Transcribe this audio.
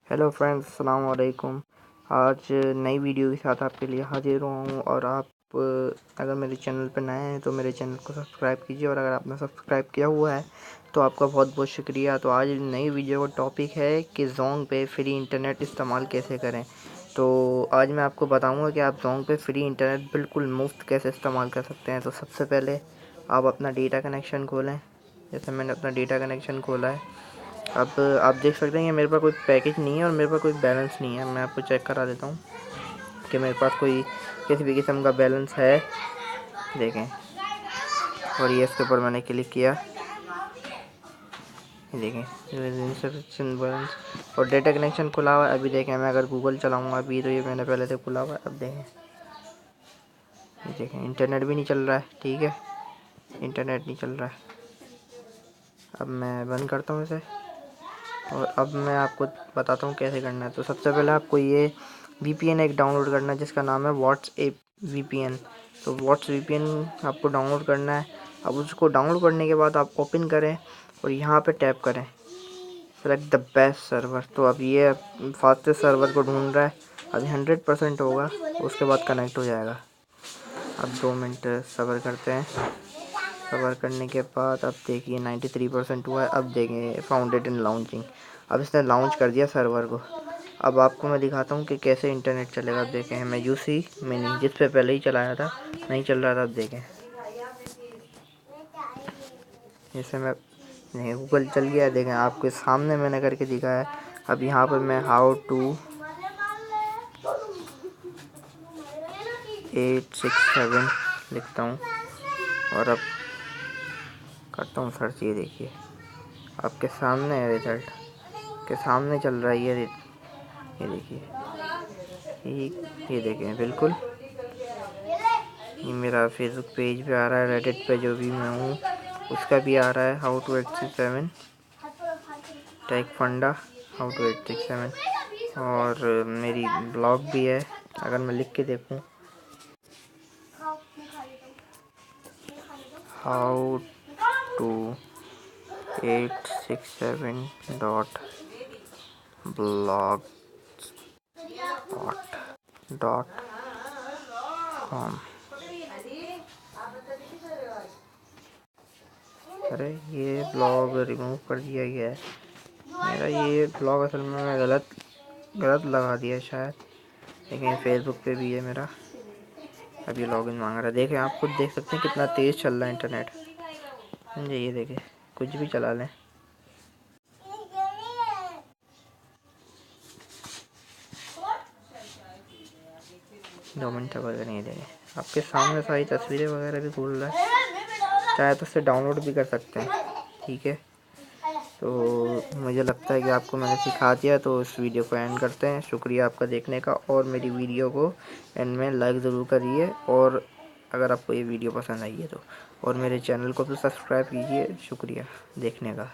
Hello friends, अस्सलाम वालेकुम। आज नई वीडियो के साथ आपके लिए हाजिर हुआ हूँ और आप अगर मेरे चैनल पर नए हैं तो मेरे चैनल को सब्सक्राइब कीजिए और अगर आपने सब्सक्राइब किया हुआ है तो आपका बहुत बहुत शुक्रिया। तो आज नई वीडियो का टॉपिक है कि जोंग पे फ्री इंटरनेट इस्तेमाल कैसे करें। तो आज मैं आपको बताऊँगा कि आप जोंग पे फ्री इंटरनेट बिल्कुल मुफ्त कैसे इस्तेमाल कर सकते हैं। तो सबसे पहले आप अपना डेटा कनेक्शन खोलें। जैसे मैंने अपना डेटा कनेक्शन खोला है। अब आप देख सकते हैं कि मेरे पास कोई पैकेज नहीं है और मेरे पास कोई बैलेंस नहीं है। मैं आपको चेक करा देता हूँ कि मेरे पास कोई किसी भी किस्म का बैलेंस है। देखें, और ये इसके ऊपर मैंने क्लिक किया, ये देखें इंसफिशिएंट बैलेंस और डेटा कनेक्शन खुला हुआ है। अभी देखें, मैं अगर गूगल चलाऊँगा अभी तो ये मैंने पहले से खुला हुआ है। अब देखें, ये देखें इंटरनेट भी नहीं चल रहा है। ठीक है, इंटरनेट नहीं चल रहा है। अब मैं बंद करता हूँ इसे और अब मैं आपको बताता हूँ कैसे करना है। तो सबसे पहले आपको ये VPN एक डाउनलोड करना है जिसका नाम है व्हाट्सएप VPN। तो व्हाट्स VPN आपको डाउनलोड करना है। अब उसको डाउनलोड करने के बाद आप ओपन करें और यहाँ पे टैप करें सेलेक्ट द बेस्ट सर्वर। तो अब ये फास्टेस्ट सर्वर को ढूंढ रहा है। अभी 100% होगा, उसके बाद कनेक्ट हो जाएगा। अब 2 मिनट सब्र करते हैं। सब्र करने के बाद अब देखिए 93% हुआ है। अब देखें फाउंडेड इन लॉन्चिंग। अब इसने लॉन्च कर दिया सर्वर को। अब आपको मैं दिखाता हूँ कि कैसे इंटरनेट चलेगा। अब देखें, मैं यूसी मिनी जिस पे पहले ही चलाया था नहीं चल रहा था। अब देखें, जैसे मैं नहीं गूगल चल गया। देखें, आपके सामने मैंने करके दिखाया है। अब यहाँ पर मैं हाउ टू 867 लिखता हूँ और अब करता हूँ सर्च। ये देखिए आपके सामने है, रिजल्ट के सामने चल रहा है। ये देखिए, ये देखें बिल्कुल ये मेरा फेसबुक पेज पे आ रहा है। रेडिट पे जो भी मैं हूँ उसका भी आ रहा है। हाउ टू 867 टेक फंडा हाउ टू 867 और मेरी ब्लॉग भी है। अगर मैं लिख के देखूँ हाउ टू 867.blogspot.com। अरे ये ब्लॉग रिमूव कर दिया गया है। मेरा ये ब्लॉग असल में मैं गलत लगा दिया शायद, लेकिन फेसबुक पे भी है मेरा। अब ये लॉगिन मांग रहा है। देखें, आप खुद देख सकते हैं कितना तेज़ चल रहा है इंटरनेट। समझे, ये देखें कुछ भी चला लें। 2 मिनट तक वगैरह नहीं देंगे। आपके सामने सारी तस्वीरें वगैरह भी खोल रहा है। चाहे तो उससे डाउनलोड भी कर सकते हैं। ठीक है, तो मुझे लगता है कि आपको मैंने सिखा दिया। तो इस वीडियो को एंड करते हैं। शुक्रिया आपका देखने का और मेरी वीडियो को एंड में लाइक ज़रूर करिए और अगर आपको ये वीडियो पसंद आई है तो और मेरे चैनल को भी सब्सक्राइब कीजिए। शुक्रिया देखने का।